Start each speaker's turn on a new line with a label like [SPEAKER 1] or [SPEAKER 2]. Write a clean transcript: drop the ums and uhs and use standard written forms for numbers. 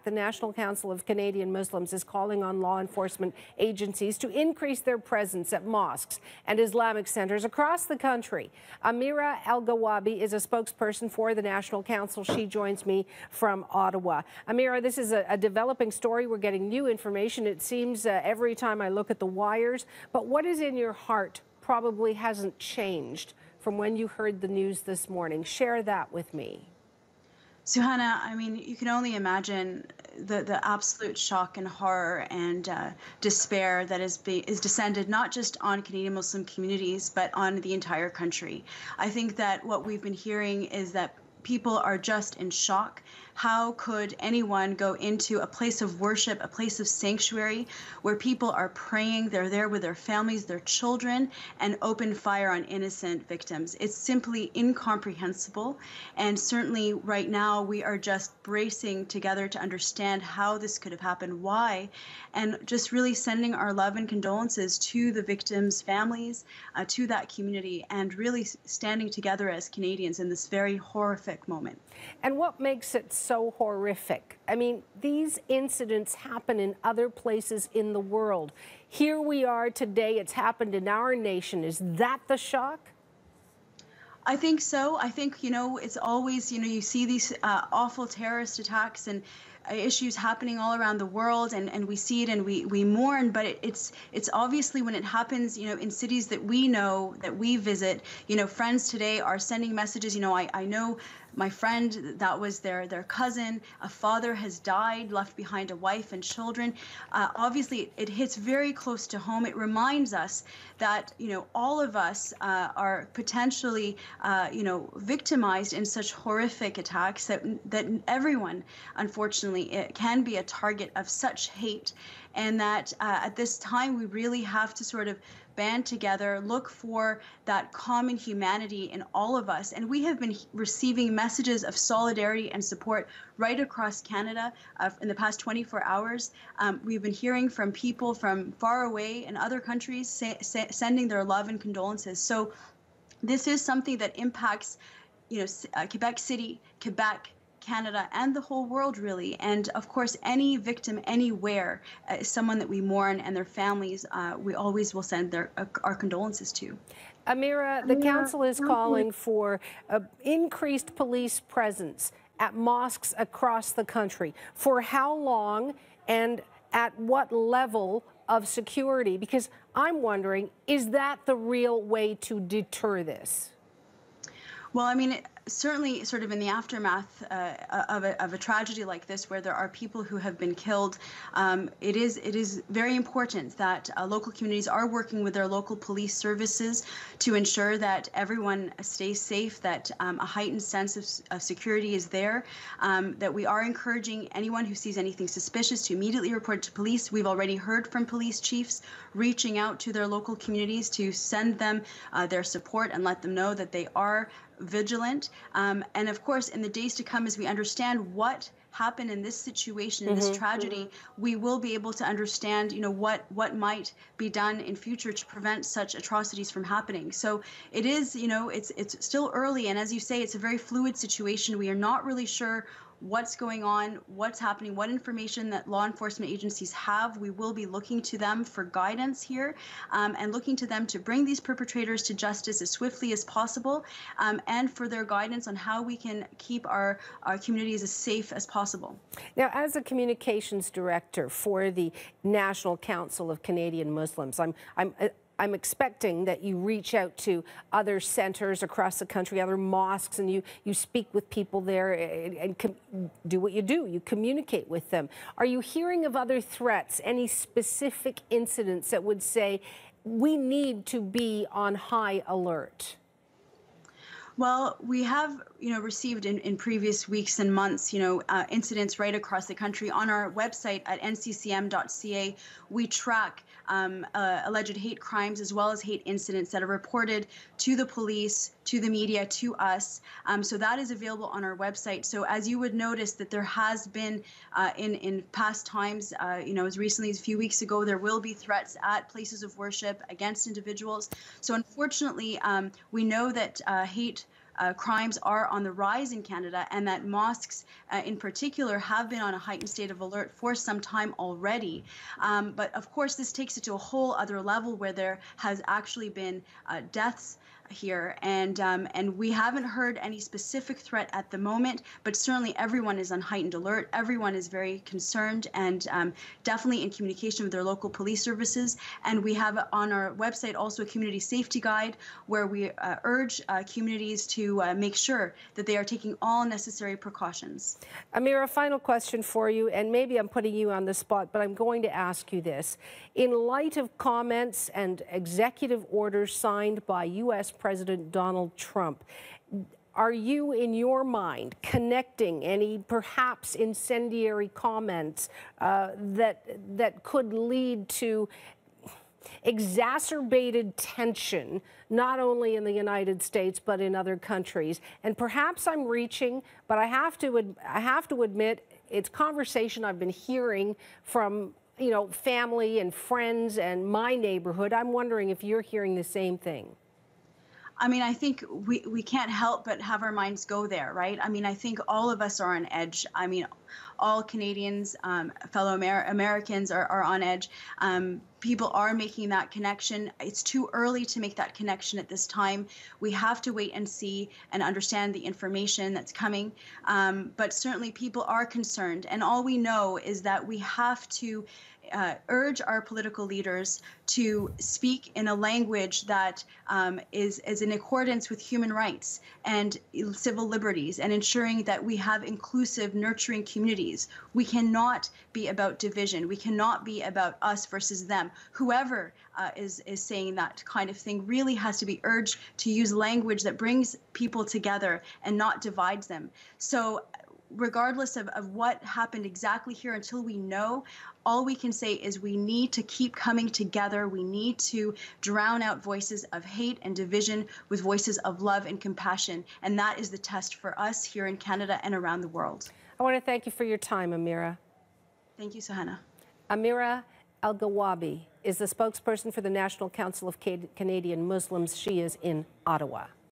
[SPEAKER 1] The National Council of Canadian Muslims is calling on law enforcement agencies to increase their presence at mosques and Islamic centers across the country. Amira Elghawaby is a spokesperson for the National Council. She joins me from Ottawa. Amira, this is a developing story. We're getting new information, it seems, every time I look at the wires. But what is in your heart probably hasn't changed from when you heard the news this morning. Share that with me.
[SPEAKER 2] Suhana, I mean, you can only imagine the absolute shock and horror and despair that is descended not just on Canadian Muslim communities, but on the entire country. I think that what we've been hearing is that people are just in shock. How could anyone go into a place of worship, a place of sanctuary, where people are praying, they're there with their families, their children, and open fire on innocent victims? It's simply incomprehensible. And certainly right now we are just bracing together to understand how this could have happened, why, and just really sending our love and condolences to the victims' families, to that community, and really standing together as Canadians in this very horrific moment.
[SPEAKER 1] And what makes it so horrific? I mean, these incidents happen in other places in the world. Here we are today, it's happened in our nation. Is that the shock?
[SPEAKER 2] I think so. I think, it's always, you see these awful terrorist attacks and issues happening all around the world, and we see it and we mourn, but it's obviously when it happens, in cities that we know, that we visit, friends today are sending messages. I know my friend, that was their cousin, a father has died, left behind a wife and children. Obviously, it hits very close to home. It reminds us that, all of us are potentially, victimized in such horrific attacks, that everyone, unfortunately, it can be a target of such hate. And that at this time, we really have to sort of band together, look for that common humanity in all of us. And we have been receiving messages of solidarity and support right across Canada in the past 24 hours. We've been hearing from people from far away in other countries sending their love and condolences. So this is something that impacts, Quebec City, Quebec, Canada, and the whole world, really. And of course, any victim anywhere is someone that we mourn, and their families, we always will send our condolences to.
[SPEAKER 1] Amira, the council is calling for increased police presence at mosques across the country. For how long and at what level of security? Because I'm wondering, is that the real way to deter this?
[SPEAKER 2] Well, I mean, certainly sort of in the aftermath of a tragedy like this, where there are people who have been killed, it is very important that local communities are working with their local police services to ensure that everyone stays safe, that a heightened sense of security is there, that we are encouraging anyone who sees anything suspicious to immediately report it to police. We've already heard from police chiefs reaching out to their local communities to send them their support and let them know that they are vigilant. And of course, in the days to come, as we understand what happened in this situation, in this tragedy, we will be able to understand, what might be done in future to prevent such atrocities from happening. So it is, it's still early. And as you say, it's a very fluid situation. We are not really sure what's going on, what's happening, what information that law enforcement agencies have. We will be looking to them for guidance here, and looking to them to bring these perpetrators to justice as swiftly as possible, and for their guidance on how we can keep our communities as safe as possible.
[SPEAKER 1] Now, as a communications director for the National Council of Canadian Muslims, I'm expecting that you reach out to other centers across the country, other mosques, and you speak with people there and do what you do. You communicate with them. Are you hearing of other threats, any specific incidents that would say we need to be on high alert?
[SPEAKER 2] Well, we have, received in previous weeks and months, incidents right across the country. On our website at nccm.ca, we track alleged hate crimes as well as hate incidents that are reported to the police, to the media, to us. So that is available on our website. So as you would notice that there has been in past times, as recently as a few weeks ago, there will be threats at places of worship against individuals. So unfortunately, we know that hate crimes are on the rise in Canada, and that mosques in particular have been on a heightened state of alert for some time already. But of course, this takes it to a whole other level where there has actually been deaths here, and we haven't heard any specific threat at the moment, but certainly everyone is on heightened alert. Everyone is very concerned and definitely in communication with their local police services. And we have on our website also a community safety guide where we urge communities to make sure that they are taking all necessary precautions.
[SPEAKER 1] Amira, final question for you, and maybe I'm putting you on the spot, but I'm going to ask you this. In light of comments and executive orders signed by U.S. President Donald Trump, are you, in your mind, connecting any perhaps incendiary comments that could lead to exacerbated tension, not only in the United States, but in other countries? And perhaps I'm reaching, but I have to admit, it's conversation I've been hearing from, you know, family and friends and my neighborhood. I'm wondering if you're hearing the same thing.
[SPEAKER 2] I mean, I think we can't help but have our minds go there, right? I mean, I think all of us are on edge. I mean, all Canadians, fellow Americans are on edge. People are making that connection. It's too early to make that connection at this time. We have to wait and see and understand the information that's coming. But certainly people are concerned. And all we know is that we have to urge our political leaders to speak in a language that is in accordance with human rights and civil liberties, and ensuring that we have inclusive, nurturing communities. We cannot be about division. We cannot be about us versus them. Whoever is saying that kind of thing really has to be urged to use language that brings people together and not divides them. So regardless of what happened exactly here, until we know, all we can say is we need to keep coming together. We need to drown out voices of hate and division with voices of love and compassion. And that is the test for us here in Canada and around the world.
[SPEAKER 1] I want to thank you for your time, Amira.
[SPEAKER 2] Thank you, Sahana.
[SPEAKER 1] Amira Elghawaby is the spokesperson for the National Council of Canadian Muslims. She is in Ottawa.